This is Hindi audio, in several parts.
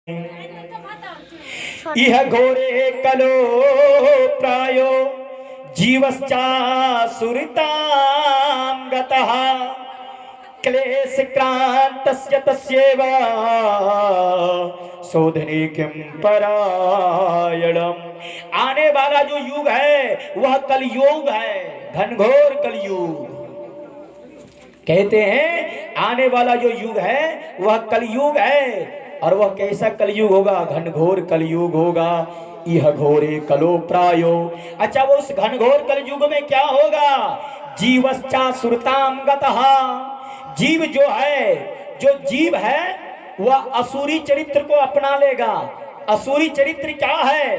इह घोरे कलो प्रायो जीवश्चासुरितां गतः क्लेश क्रांतस्य तस्यैव शोधने किं परायणम्। आने वाला जो युग है वह कलयुग है, घनघोर कलयुग। कहते हैं आने वाला जो युग है वह कलयुग है। और वह कैसा कलयुग होगा? घनघोर कलयुग होगा। यह घोरे कलो प्रायो। अच्छा, वो उस घनघोर कलयुग में क्या होगा? जीवश्चा सुरताम गतः। जीव जो है, जो जीव है वह असुरी चरित्र को अपना लेगा। असुरी चरित्र क्या है?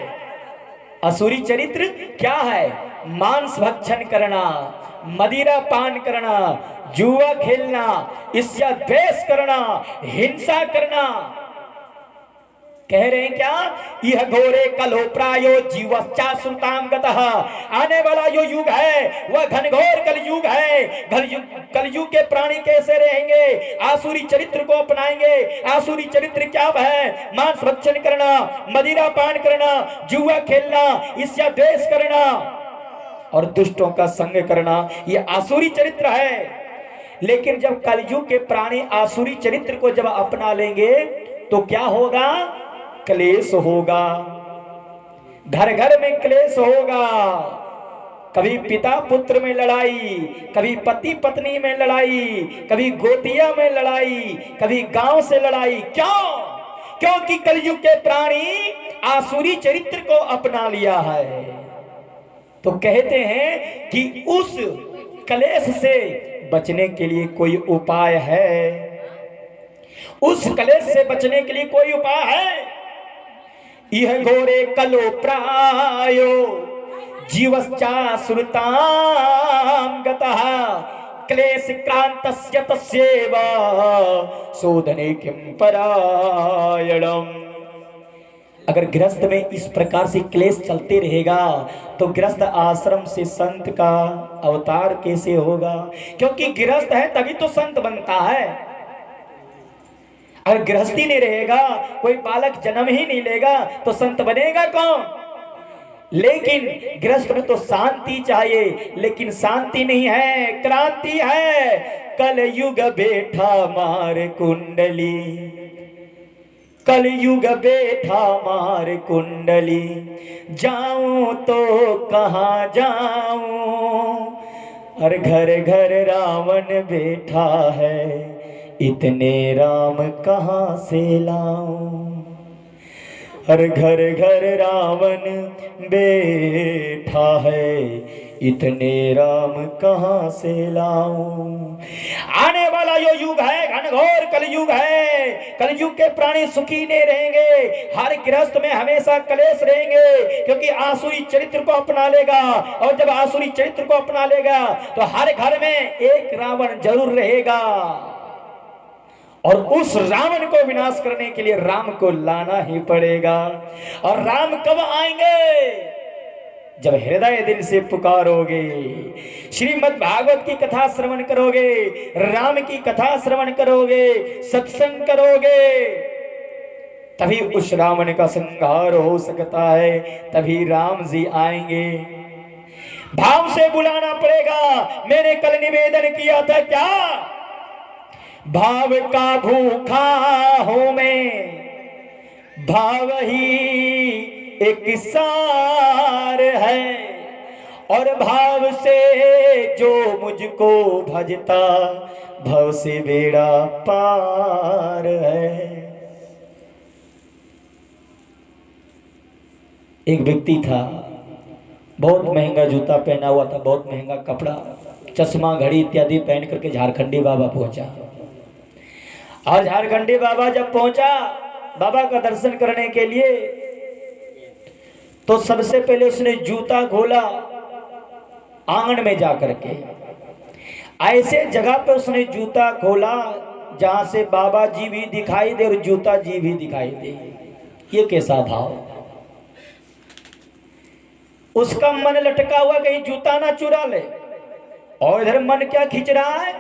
असुरी चरित्र क्या है? मांस भक्षण करना, मदिरा पान करना, जुआ खेलना, इसका द्वेष करना, हिंसा करना। कह रहे हैं क्या? यह घोरे कलो प्रायो जीवश्चा सुरताम गतः। आने वाला जो युग है वह घनघोर कलयुग है। कलयुग के प्राणी कैसे रहेंगे? आसुरी चरित्र को अपनाएंगे। आसुरी चरित्र क्या है? मांस भक्षण करना, मदिरा पान करना, जुआ खेलना, ईर्ष्या द्वेष करना और दुष्टों का संग करना, यह आसुरी चरित्र है। लेकिन जब कलयुग के प्राणी आसुरी चरित्र को जब अपना लेंगे तो क्या होगा? क्लेश होगा। घर घर में क्लेश होगा। कभी पिता पुत्र में लड़ाई, कभी पति पत्नी में लड़ाई, कभी गोतिया में लड़ाई, कभी गांव से लड़ाई। क्यों? क्योंकि कलयुग के प्राणी आसुरी चरित्र को अपना लिया है। तो कहते हैं कि उस क्लेश से बचने के लिए कोई उपाय है? उस क्लेश से बचने के लिए कोई उपाय है? यह घोरे कलो प्रायो जीवश्चा सुरतां गतः क्लेश क्रांतस्य तस्यैव शोधने किं परायणम्। अगर गृहस्थ में इस प्रकार से क्लेश चलते रहेगा तो गृहस्थ आश्रम से संत का अवतार कैसे होगा? क्योंकि गृहस्थ है तभी तो संत बनता है। अगर गृहस्थी नहीं रहेगा, कोई बालक जन्म ही नहीं लेगा तो संत बनेगा कौन? लेकिन गृहस्थ में तो शांति चाहिए, लेकिन शांति नहीं है, क्रांति है। कलयुग बैठा मार कुंडली, कलयुग बैठा मार कुंडली, जाऊं तो कहां जाऊं, हर घर घर रावण बैठा है, इतने राम कहां से लाऊं। हर घर घर रावण बैठा है, इतने राम कहां से लाऊं। आने वाला जो युग है घनघोर कलयुग है। कलयुग के प्राणी सुखी नहीं रहेंगे। हर गृहस्थ में हमेशा क्लेश रहेंगे, क्योंकि आसुरी चरित्र को अपना लेगा। और जब आसुरी चरित्र को अपना लेगा तो हर घर में एक रावण जरूर रहेगा। और उस रावण को विनाश करने के लिए राम को लाना ही पड़ेगा। और राम कब आएंगे? जब हृदय दिल से पुकारोगे, श्रीमद् भागवत की कथा श्रवण करोगे, राम की कथा श्रवण करोगे, सत्संग करोगे, तभी उस रावण का संहार हो सकता है। तभी राम जी आएंगे। भाव से बुलाना पड़ेगा। मैंने कल निवेदन किया था क्या? भाव का भूखा हूं मैं, भाव ही एक सार है, और भाव से जो मुझको भजता, भव से बेड़ा पार है। एक व्यक्ति था, बहुत महंगा जूता पहना हुआ था, बहुत महंगा कपड़ा, चश्मा घड़ी इत्यादि पहन करके झारखंडी बाबा पहुंचा। और झारखंडी बाबा जब पहुंचा बाबा का दर्शन करने के लिए, तो सबसे पहले उसने जूता खोला आंगन में जाकर के। ऐसे जगह पे उसने जूता खोला जहां से बाबा जी भी दिखाई दे और जूता जी भी दिखाई दे। ये कैसा भाव? उसका मन लटका हुआ कहीं जूता ना चुरा ले, और इधर मन क्या खींच रहा है?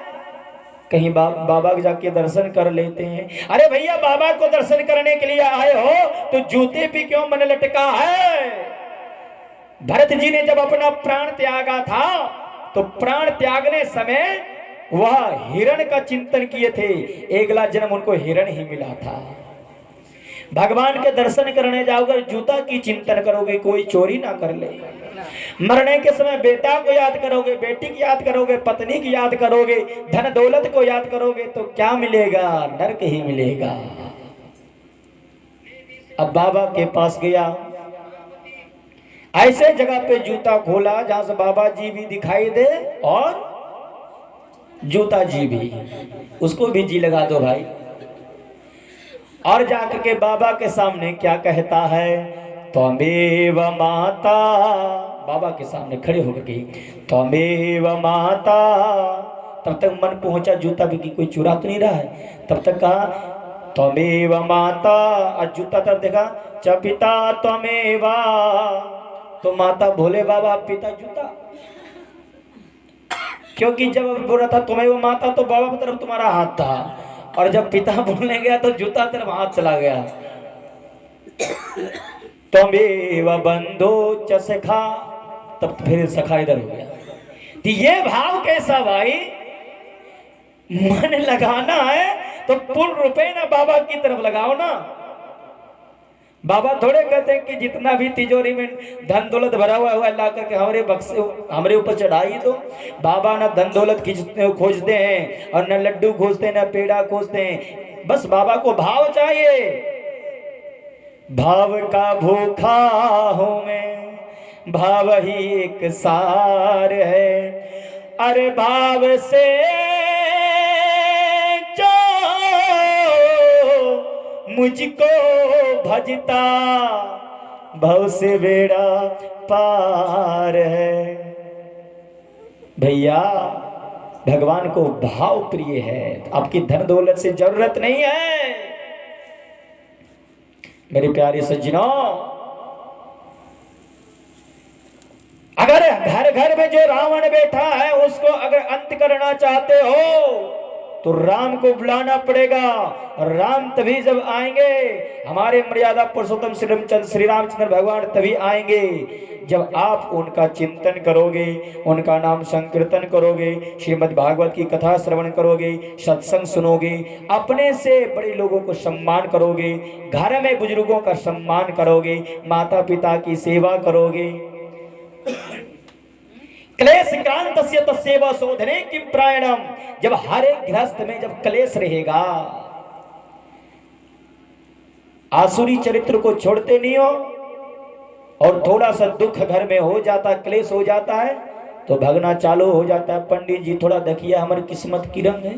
कहीं बाबा के जाके दर्शन कर लेते हैं। अरे भैया, बाबा को दर्शन करने के लिए आए हो तो जूते पे क्यों मन लटका है? भरत जी ने जब अपना प्राण त्यागा था तो प्राण त्यागने समय वह हिरण का चिंतन किए थे। अगला जन्म उनको हिरण ही मिला था। भगवान के दर्शन करने जाओगे, जूता की चिंतन करोगे, कोई चोरी ना कर ले। मरने के समय बेटा को याद करोगे, बेटी की याद करोगे, पत्नी की याद करोगे, धन दौलत को याद करोगे तो क्या मिलेगा? नरक ही मिलेगा। अब बाबा के पास गया, ऐसे जगह पे जूता खोला जहां से बाबा जी भी दिखाई दे और जूता जी भी, उसको भी जी लगा दो भाई। और जाकर के बाबा के सामने क्या कहता है? त्वमेव माता, बाबा के सामने खड़े होकर के त्वमेव माता। तब तक मन पहुंचा जूता भी कि कोई चुरा तो नहीं रहा है। तब तक कहा त्वमेव माता, और जूता तरफ देखा, च पिता त्वमेवा, तो माता भोले बाबा, पिता जूता। क्योंकि जब बोल रहा था त्वमेव माता तो बाबा की तरफ तुम्हारा हाथ था, और जब पिता बोलने गया तो जूता तरफ हाथ चला गया। त्वमेव बंधो च सखा, तब फिर सखा इधर हो गया। तो ये भाव कैसा भाई? मन लगाना है तो पूर्ण रूपे ना बाबा की तरफ लगाओ ना। बाबा थोड़े कहते हैं कि जितना भी तिजोरी में धन दौलत भरा हुआ है ला करके हमारे बक्से हमारे ऊपर चढ़ाई दो। बाबा ना धन दौलत खोजते हैं और न लड्डू खोजते हैं, न पेड़ा खोजते हैं। बस बाबा को भाव चाहिए। भाव का भूखा हूं मैं, भाव ही एक सार है। अरे भाव से जो मुझको भजता, भव से बेड़ा पार है। भैया, भगवान को भाव प्रिय है, आपकी धन दौलत से जरूरत नहीं है। मेरे प्यारे सज्जनों, अगर घर घर में जो रावण बैठा है उसको अगर अंत करना चाहते हो तो राम को बुलाना पड़ेगा। और राम तभी जब आएंगे, हमारे मर्यादा पुरुषोत्तम श्री रामचंद्र भगवान तभी आएंगे जब आप उनका चिंतन करोगे, उनका नाम संकीर्तन करोगे, श्रीमद् भागवत की कथा श्रवण करोगे, सत्संग सुनोगे, अपने से बड़े लोगों को सम्मान करोगे, घर में बुजुर्गों का सम्मान करोगे, माता पिता की सेवा करोगे। क्लेश क्रांतस्य तस्यैव शोधने किं प्रायणम। जब हर एक गृहस्थ में जब क्लेश रहेगा, आसुरी चरित्र को छोड़ते नहीं हो और थोड़ा सा दुख घर में हो जाता, क्लेश हो जाता है तो भगना चालू हो जाता है। पंडित जी थोड़ा देखिए हमारी किस्मत की रंग है।